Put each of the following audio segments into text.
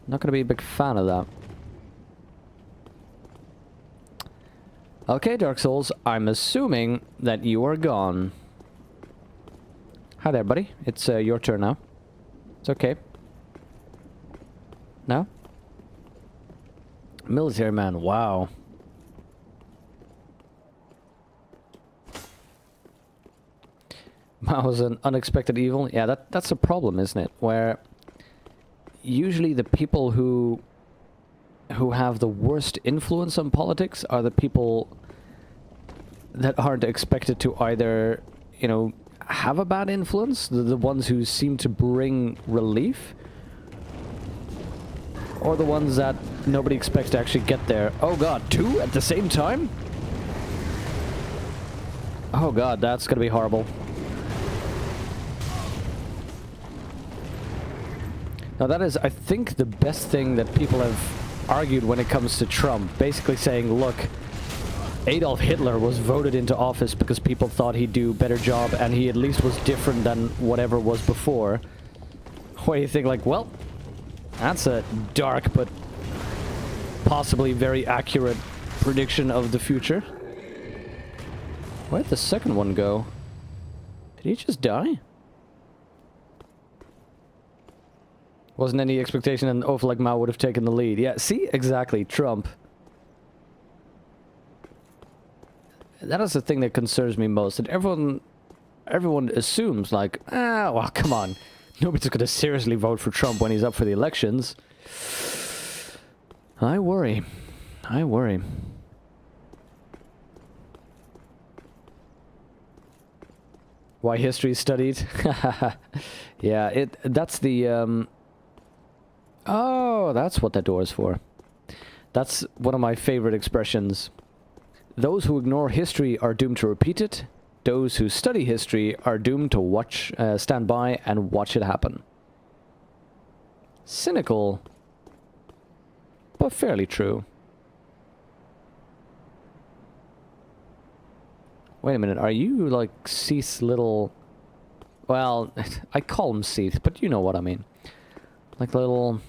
Not gonna be a big fan of that. Okay, Dark Souls, I'm assuming that you are gone. Hi there, buddy. It's your turn now. It's okay. No? Military man, wow. That was an unexpected evil. Yeah, that's a problem, isn't it? Where usually the people who have the worst influence on politics are the people that aren't expected to either, you know, have a bad influence, the ones who seem to bring relief, or the ones that nobody expects to actually get there. Oh god, two at the same time? Oh god, that's gonna be horrible. Now that is, I think, the best thing that people have argued when it comes to Trump. Basically saying, look, Adolf Hitler was voted into office because people thought he'd do a better job and he at least was different than whatever was before. Where you think like, well, that's a dark but possibly very accurate prediction of the future. Where'd the second one go? Did he just die? Wasn't any expectation that Oleg Mao would have taken the lead. Yeah, see? Exactly. Trump. That is the thing that concerns me most. That everyone assumes, like, well, come on. Nobody's going to seriously vote for Trump when he's up for the elections. I worry. I worry. Why history studied? Yeah, that's the, oh, that's what that door is for. That's one of my favorite expressions. Those who ignore history are doomed to repeat it. Those who study history are doomed to stand by and watch it happen. Cynical, but fairly true. Wait a minute, are you like Seath's little... Well, I call him Seath, but you know what I mean. Like little...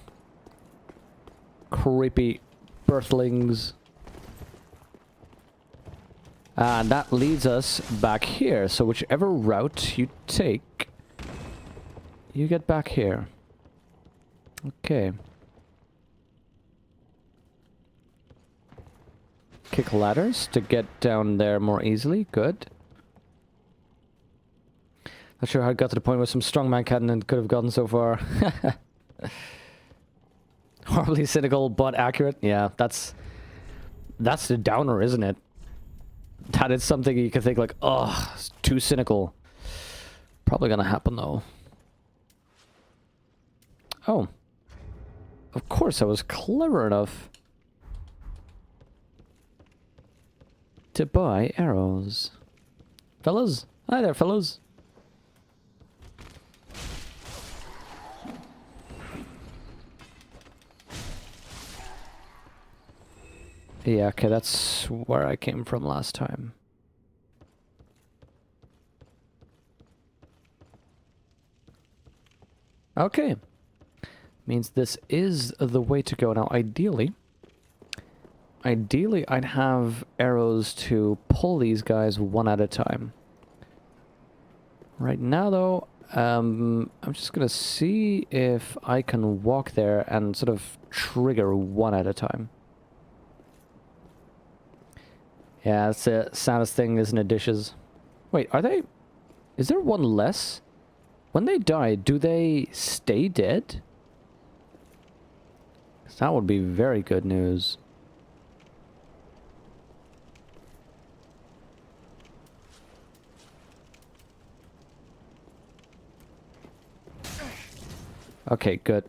creepy birthlings. And that leads us back here. So whichever route you take, you get back here. Okay. Kick ladders to get down there more easily. Good. Not sure how it got to the point where some strongman cannon could have gotten so far. Horribly cynical, but accurate. Yeah, that's the downer, isn't it? That is something you can think like, oh, it's too cynical. Probably gonna happen though. Oh. Of course I was clever enough to buy arrows. Fellas? Hi there, fellas. Yeah, okay, that's where I came from last time. Okay. Means this is the way to go. Now, ideally, I'd have arrows to pull these guys one at a time. Right now, though, I'm just gonna see if I can walk there and sort of trigger one at a time. Yeah, that's the saddest thing, isn't it, dishes? Wait, are they... Is there one less? When they die, do they stay dead? 'Cause that would be very good news. Okay, good.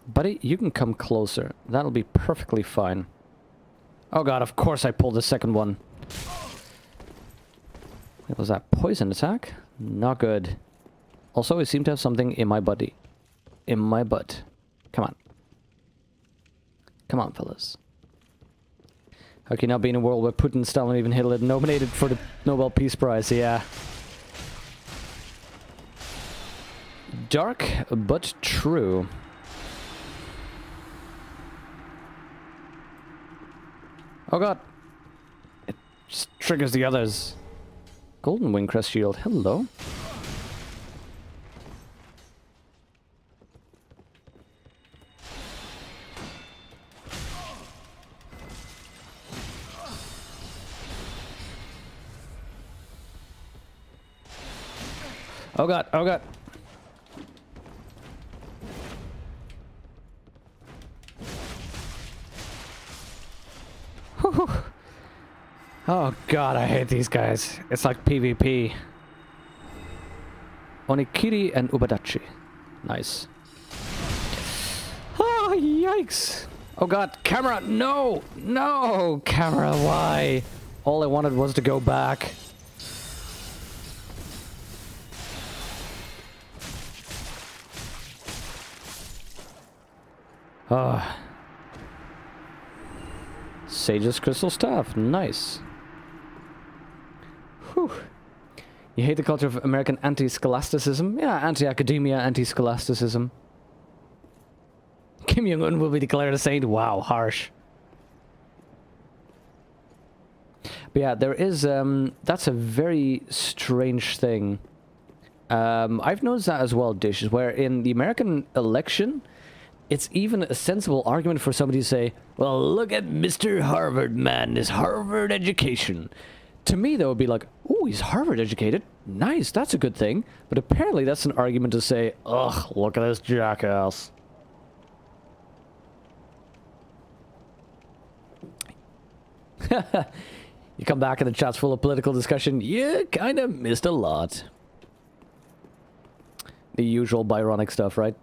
Buddy, you can come closer. That'll be perfectly fine. Oh god, of course I pulled the second one. What was that? Poison attack? Not good. Also, I seem to have something in my body. In my butt. Come on. Come on, fellas. How can you not be in a world where Putin, Stalin, even Hitler nominated for the Nobel Peace Prize? Yeah. Dark, but true. Oh god. It just triggers the others. Golden Wing Crest Shield. Hello. Oh god, oh god. Whew. Oh god, I hate these guys. It's like PvP. Onikiri and Ubadachi. Nice. Oh, yikes. Oh god, camera, no! No! Camera, why? All I wanted was to go back. Ah. Sage's Crystal Staff. Nice. Whew. You hate the culture of American anti-scholasticism? Yeah, anti-academia, anti-scholasticism. Kim Jong-un will be declared a saint? Wow, harsh. But yeah, there is, that's a very strange thing. I've noticed that as well, Dishes, where in the American election, it's even a sensible argument for somebody to say, well, look at Mr. Harvard, man, his Harvard education. To me, that would be like, oh, he's Harvard educated. Nice, that's a good thing. But apparently that's an argument to say, ugh, look at this jackass. You come back and the chat's full of political discussion. Yeah, kind of missed a lot. The usual Byronic stuff, right?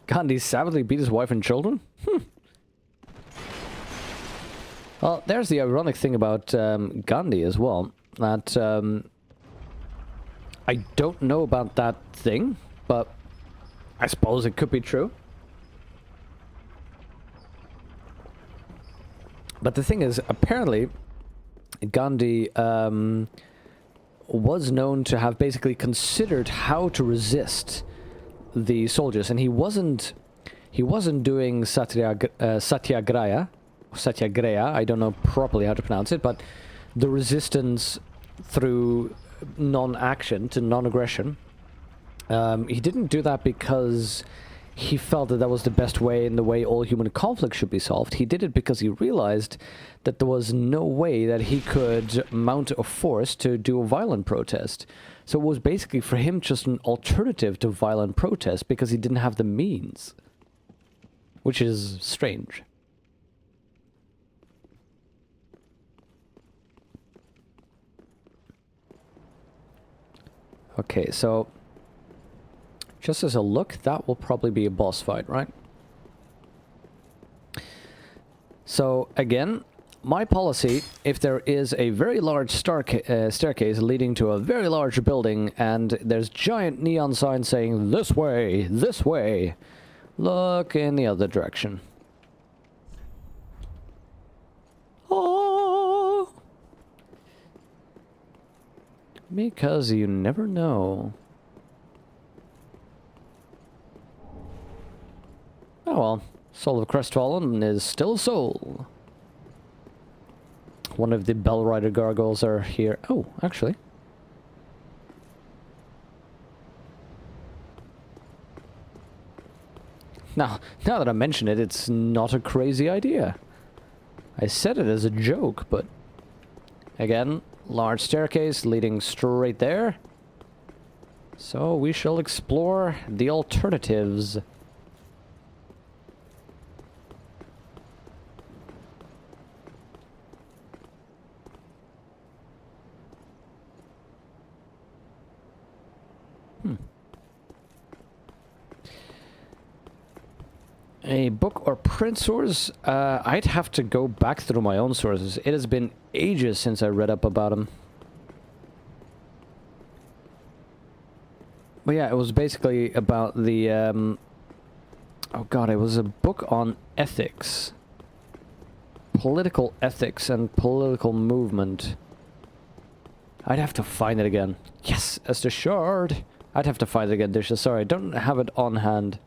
Gandhi savagely beat his wife and children? Well, there's the ironic thing about Gandhi as well. That I don't know about that thing, but I suppose it could be true. But the thing is, apparently, Gandhi was known to have basically considered how to resist the soldiers, and he wasn't doing satyagraha, I don't know properly how to pronounce it, but the resistance through non-action to non-aggression. He didn't do that because he felt that that was the best way and the way all human conflict should be solved. He did it because he realized that there was no way that he could mount a force to do a violent protest. So it was basically for him just an alternative to violent protest because he didn't have the means. Which is strange. Okay, so just as a look, that will probably be a boss fight, right? So again, my policy, if there is a very large staircase leading to a very large building and there's giant neon signs saying, this way, look in the other direction. Oh! Because you never know. Oh well, Soul of Crestfallen is still a soul. One of the Bell Rider gargoyles are here. Oh, actually. Now that I mention it, it's not a crazy idea. I said it as a joke, but... Again, large staircase leading straight there. So we shall explore the alternatives. A book or print source? I'd have to go back through my own sources. It has been ages since I read up about them. But yeah, it was basically about the... oh god, it was a book on ethics. Political ethics and political movement. I'd have to find it again. Yes, Esther Shard. I'd have to find it again, Disha. Sorry, I don't have it on hand.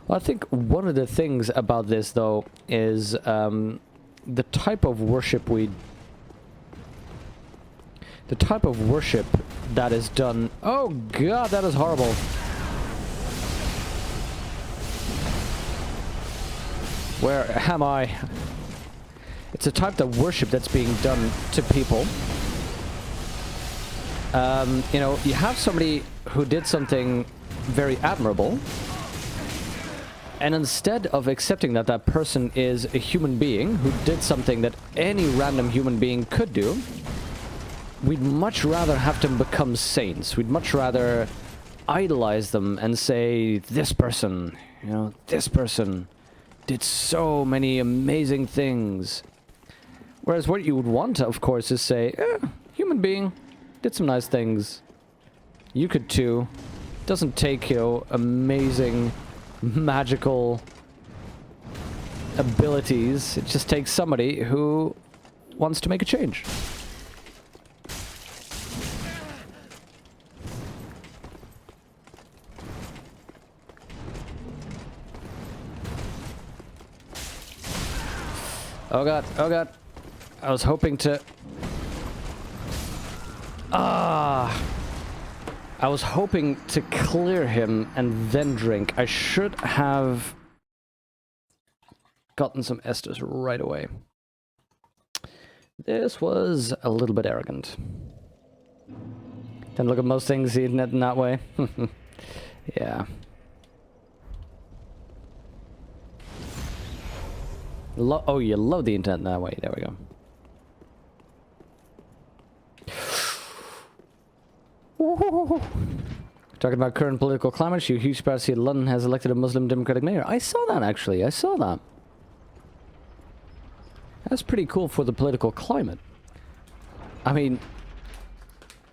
Well, I think one of the things about this, though, is the type of worship we... The type of worship that is done... Oh god, that is horrible. Where am I? It's a type of worship that's being done to people. You know, you have somebody who did something very admirable, and instead of accepting that that person is a human being who did something that any random human being could do, we'd much rather have them become saints. We'd much rather idolize them and say, this person, you know, this person did so many amazing things. Whereas what you would want, of course, is say, human being, did some nice things. You could too. Doesn't take, you know, amazing, magical abilities. It just takes somebody who wants to make a change. Oh god, oh god. I was hoping to... I was hoping to clear him and then drink. I should have gotten some esters right away. This was a little bit arrogant. Then look at most things in that way. Yeah. Oh, you love the internet that way. There we go. Talking about current political climate, you huge surprise here. London has elected a Muslim Democratic mayor. I saw that, actually. I saw that. That's pretty cool for the political climate. I mean...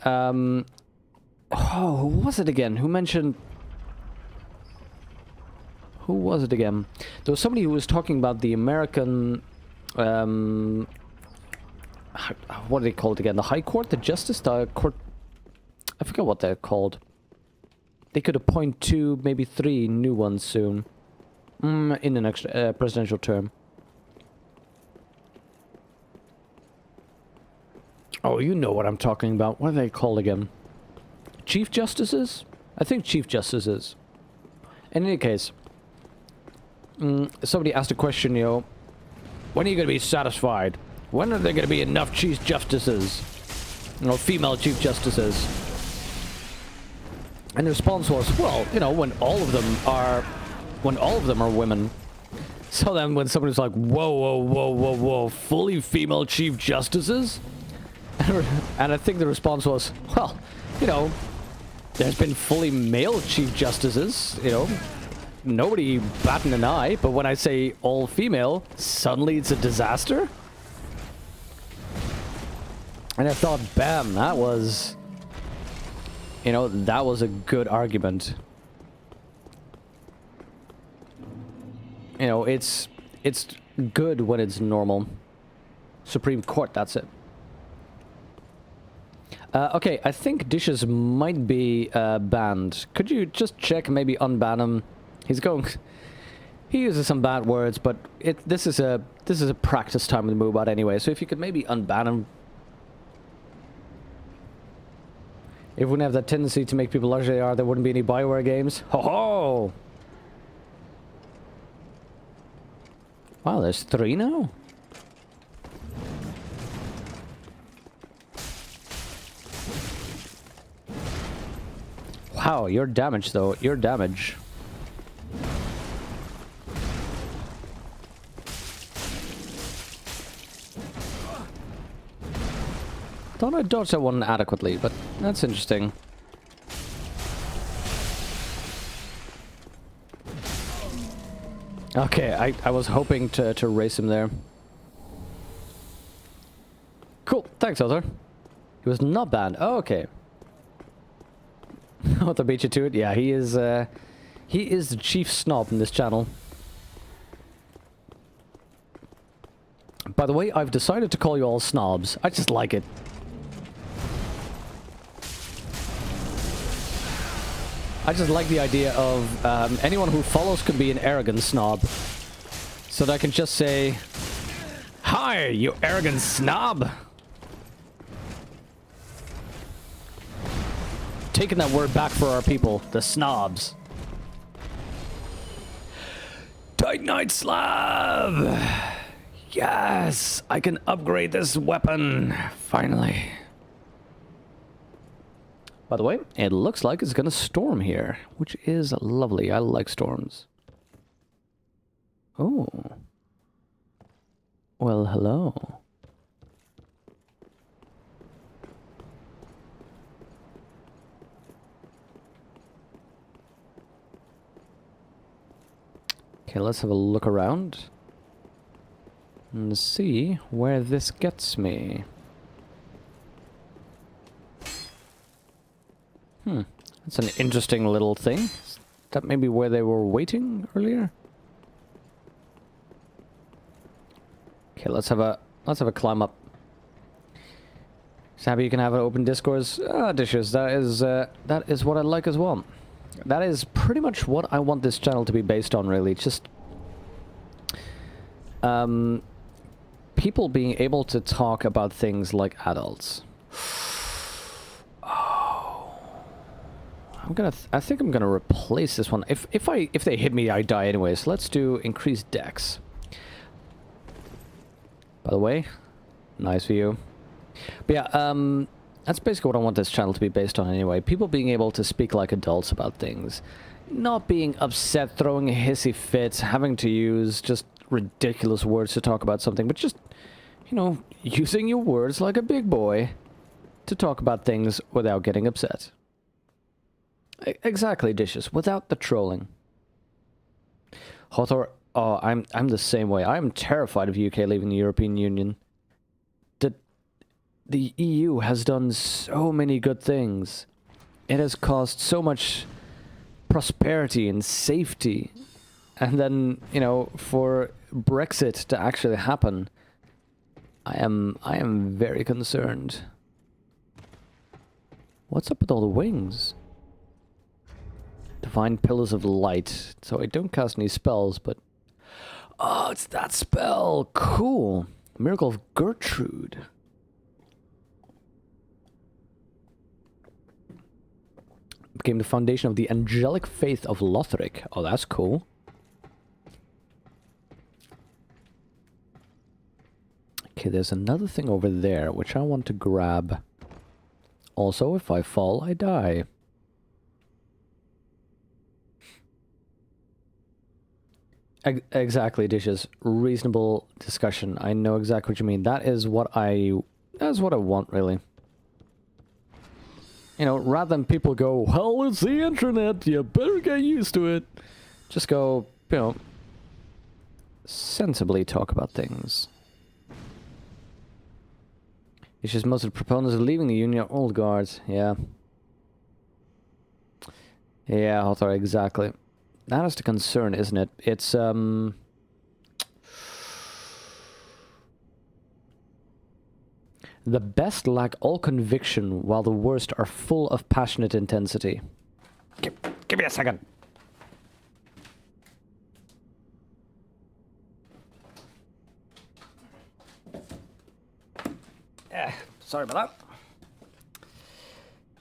oh, who was it again? Who mentioned... Who was it again? There was somebody who was talking about the American... what do they call it again? The High Court? The Justice? The Court... I forget what they're called. They could appoint 2, maybe 3 new ones soon. In the next presidential term. Oh, you know what I'm talking about. What are they called again? Chief Justices? I think Chief Justices. In any case... somebody asked a question, you know, when are you going to be satisfied? When are there going to be enough Chief Justices? You know, female Chief Justices? And the response was, well, you know, when all of them are women. So then when somebody's like, whoa, whoa, whoa, whoa, whoa, fully female Chief Justices? And I think the response was, well, you know, there's been fully male Chief Justices, you know. Nobody batting an eye, but when I say all female, suddenly it's a disaster? And I thought, bam, that was... You know, that was a good argument. You know, it's good when it's normal. Supreme Court, that's it. Okay, I think dishes might be banned. Could you just check, maybe unban him? He's going... He uses some bad words, but this is a practice time with the MOOBot anyway, so if you could maybe unban him. If we wouldn't have that tendency to make people larger they are, there wouldn't be any Bioware games. Ho ho! Wow, there's 3 now? Wow, your damage though, your damage. Thought I dodged that one adequately, but that's interesting. Okay, I was hoping to race him there. Cool, thanks, Other. He was not banned. Oh, okay. Other beat you to it? Yeah, he is the chief snob in this channel. By the way, I've decided to call you all snobs. I just like it. I just like the idea of anyone who follows can be an arrogant snob. So that I can just say, "Hi, you arrogant snob!" Taking that word back for our people, the snobs. Titanite slab! Yes! I can upgrade this weapon! Finally. By the way, it looks like it's gonna storm here, which is lovely. I like storms. Oh. Well, hello. Okay, let's have a look around and see where this gets me. That's an interesting little thing. Is that maybe where they were waiting earlier? Okay, let's have a climb up. Sabby, you can have an open discourse. Ah, dishes. That is what I like as well. That is pretty much what I want this channel to be based on, really. Just people being able to talk about things like adults. I think I'm gonna replace this one. If they hit me, I die anyways. Let's do increased dex. By the way, nice view. But yeah, that's basically what I want this channel to be based on anyway. People being able to speak like adults about things. Not being upset, throwing a hissy fit, having to use just ridiculous words to talk about something, but just, you know, using your words like a big boy to talk about things without getting upset. Exactly, dishes, without the trolling. Hothor, oh, I'm the same way. I'm terrified of UK leaving the European Union. The EU has done so many good things. It has caused so much prosperity and safety. And then, you know, for Brexit to actually happen, I am very concerned. What's up with all the wings? Divine Pillars of Light. So I don't cast any spells, but... Oh, it's that spell! Cool! Miracle of Gertrude. Became the foundation of the angelic faith of Lothric. Oh, that's cool. Okay, there's another thing over there, which I want to grab. Also, if I fall, I die. Exactly, dishes. Reasonable discussion. I know exactly what you mean. That is what I want, really. You know, rather than people go, well, it's the internet, you better get used to it. Just go, you know, sensibly talk about things. It's just most of the proponents of leaving the Union are old guards. Yeah. Yeah, Hothar, exactly. That is the concern, isn't it? It's, the best lack all conviction, while the worst are full of passionate intensity. Give me a second. Sorry about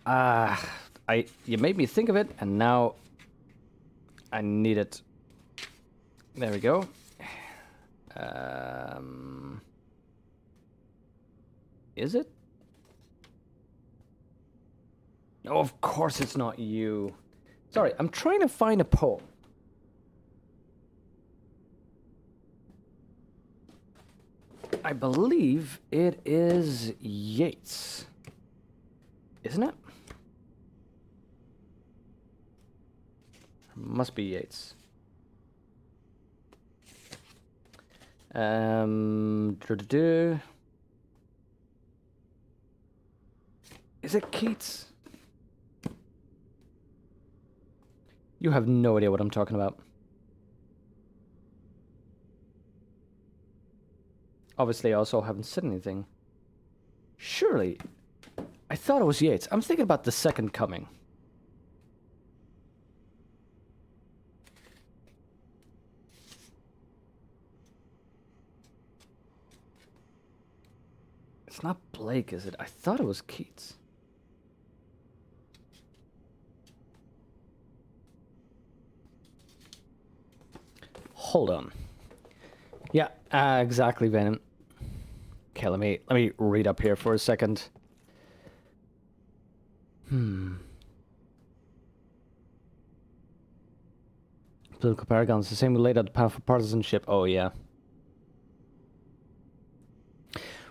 that. You made me think of it, and now I need it. There we go. Is it? No, of course it's not you. Sorry, I'm trying to find a poem. I believe it is Yeats. Isn't it? Must be Yeats. Is it Keats? You have no idea what I'm talking about. Obviously, I also haven't said anything. Surely, I thought it was Yates. I'm thinking about the second coming. It's not Blake, is it? I thought it was Keats. Hold on. Yeah, exactly, Venom. Okay, let me read up here for a second. Political paragons, the same who laid out the path for partisanship. Oh, yeah.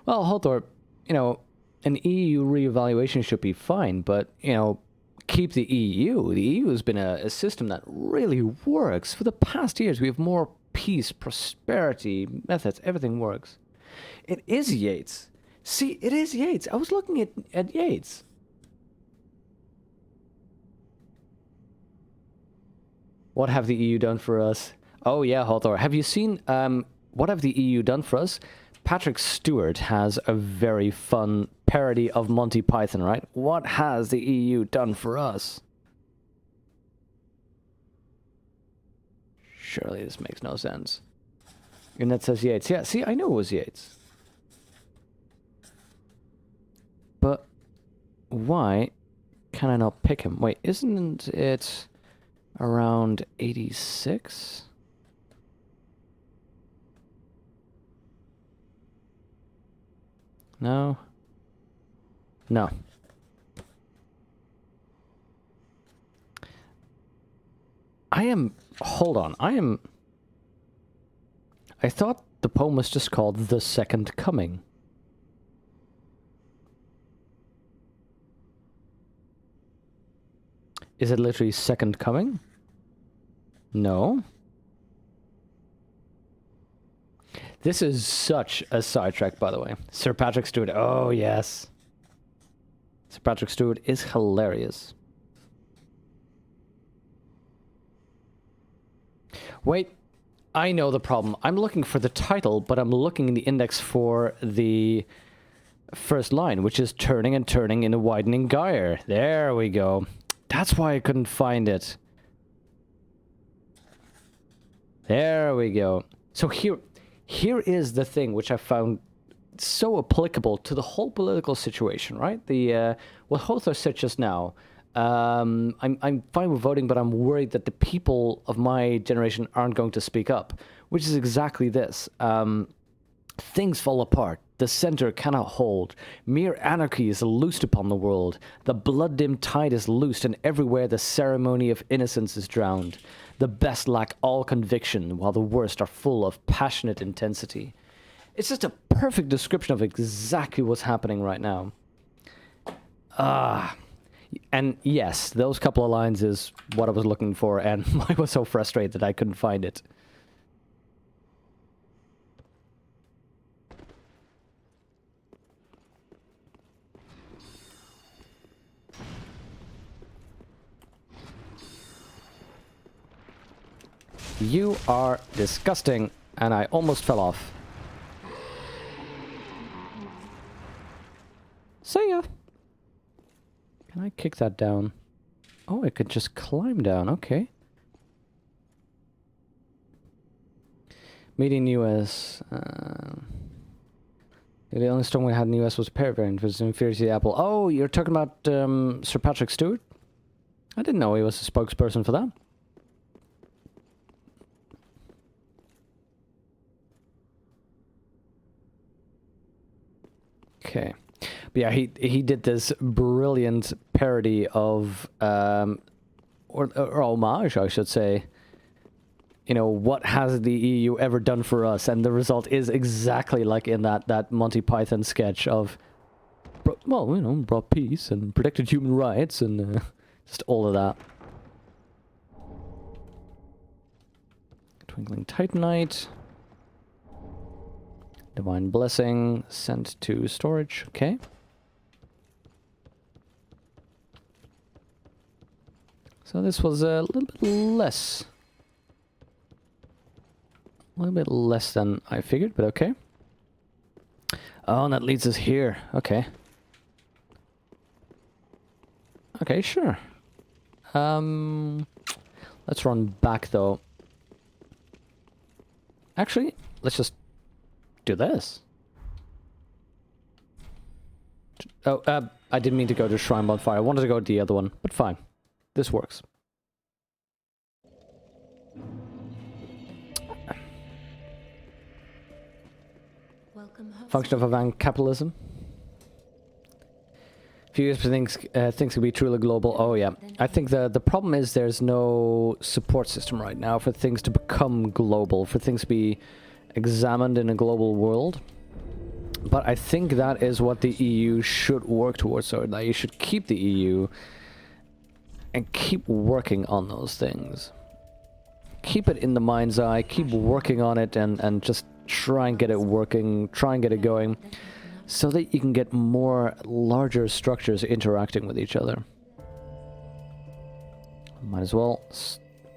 Well, Holthorpe, you know, an EU reevaluation should be fine, but, you know, keep the EU. The EU has been a system that really works. For the past years, we have more peace, prosperity, methods, everything works. It is Yates. See, it is Yates. I was looking at Yates. What have the EU done for us? Oh yeah, Hawthorne. Have you seen, what have the EU done for us? Patrick Stewart has a very fun parody of Monty Python, right? What has the EU done for us? Surely this makes no sense. Your net says Yates. Yeah, see, I knew it was Yates. But why can I not pick him? Wait, isn't it around 86? No. No. Hold on. I thought the poem was just called The Second Coming. Is it literally Second Coming? No. This is such a sidetrack, by the way. Sir Patrick Stewart. Oh, yes. Sir Patrick Stewart is hilarious. Wait. I know the problem. I'm looking for the title, but I'm looking in the index for the first line, which is turning and turning in a widening gyre. There we go. That's why I couldn't find it. There we go. So here is the thing which I found so applicable to the whole political situation, right? The what Hother said just now. I'm fine with voting, but I'm worried that the people of my generation aren't going to speak up, which is exactly this. Things fall apart. The center cannot hold. Mere anarchy is loosed upon the world. The blood-dimmed tide is loosed, and everywhere the ceremony of innocence is drowned. The best lack all conviction, while the worst are full of passionate intensity. It's just a perfect description of exactly what's happening right now. And yes, those couple of lines is what I was looking for, and I was so frustrated that I couldn't find it. You are disgusting, and I almost fell off. See ya! Can I kick that down? Oh, I could just climb down, okay. Meeting US. The only storm we had in the US was Pear variant, which was inferior to the Apple. Oh, you're talking about Sir Patrick Stewart? I didn't know he was a spokesperson for that. Okay. But yeah, he did this brilliant parody of, or homage, I should say. You know, what has the EU ever done for us? And the result is exactly like in that Monty Python sketch of, well, you know, brought peace and protected human rights and just all of that. Twinkling Titanite. Divine Blessing sent to storage. Okay. So this was a little bit less. A little bit less than I figured, but okay. Oh, and that leads us here. Okay. Okay, sure. Let's run back, though. Actually, let's just do this. Oh, I didn't mean to go to Shrine Bonfire. I wanted to go to the other one, but fine. This works. Function of avant capitalism. Few years for things can be truly global. Oh yeah, I think the problem is there's no support system right now for things to become global, for things to be examined in a global world. But I think that is what the EU should work towards, so that you should keep the EU and keep working on those things. Keep it in the mind's eye, keep working on it, and just try and get it working, try and get it going, so that you can get more larger structures interacting with each other. Might as well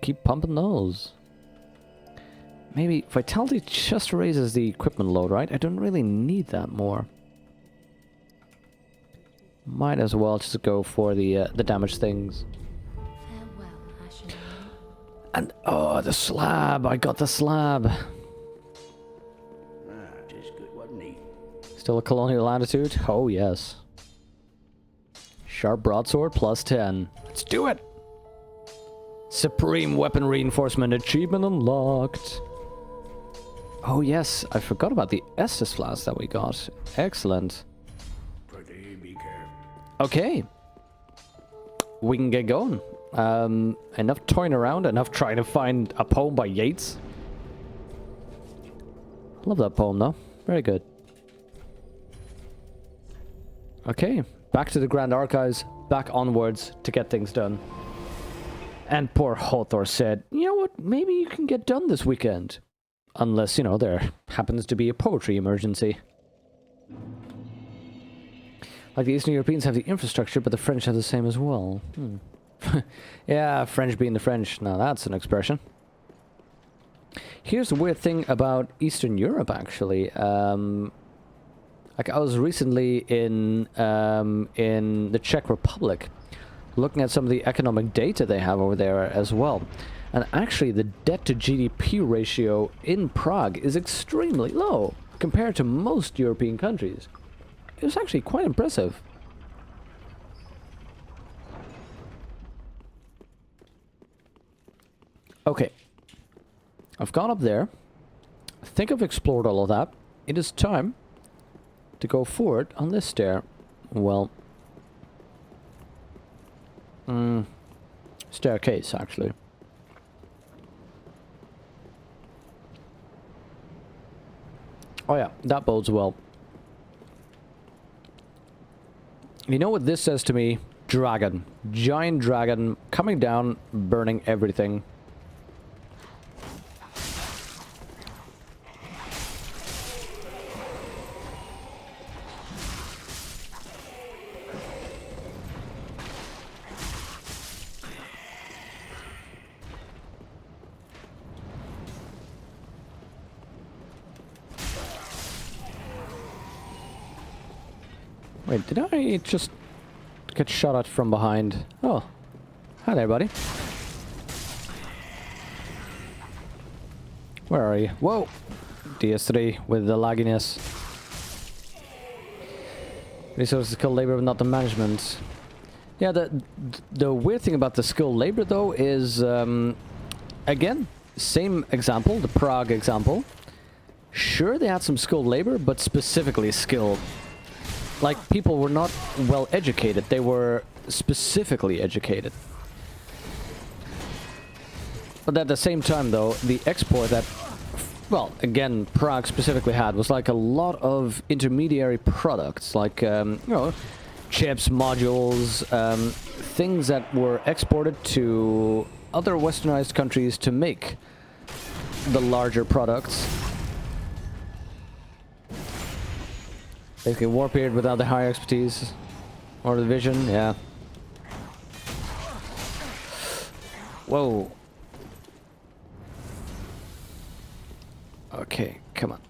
keep pumping those. Maybe Vitality just raises the equipment load, right? I don't really need that more. Might as well just go for the damage things. And oh, the slab! I got the slab. Still a colonial attitude? Oh yes. Sharp broadsword plus 10. Let's do it! Supreme weapon reinforcement achievement unlocked. Oh yes, I forgot about the Estus flask that we got. Excellent. Okay. We can get going. Enough toying around, enough trying to find a poem by Yeats. Love that poem though. Very good. Okay, back to the Grand Archives, back onwards to get things done. And poor Hothor said, you know what, maybe you can get done this weekend. Unless, you know, there happens to be a poetry emergency. Like the Eastern Europeans have the infrastructure, but the French have the same as well. Yeah, French being the French. Now that's an expression. Here's the weird thing about Eastern Europe, actually. Like I was recently in the Czech Republic, looking at some of the economic data they have over there as well. And actually the debt to GDP ratio in Prague is extremely low compared to most European countries. It was actually quite impressive. Okay. I've gone up there. I think I've explored all of that. It is time to go forward on this stair. Well, staircase, actually. Oh yeah, that bodes well. You know what this says to me? Dragon. Giant dragon coming down, burning everything. Wait, did I just get shot at from behind? Oh. Hi there, buddy. Where are you? Whoa! DS3 with the lagginess. Resources, skilled labor, but not the management. Yeah, the weird thing about the skilled labor, though, is... again, same example, the Prague example. Sure, they had some skilled labor, but specifically skilled. Like, people were not well educated, they were specifically educated. But at the same time, though, the export that, well, again, Prague specifically had was like a lot of intermediary products, like, you know, chips, modules, things that were exported to other westernized countries to make the larger products. Basically, war period without the higher expertise or the vision, yeah. Whoa. Okay, come on.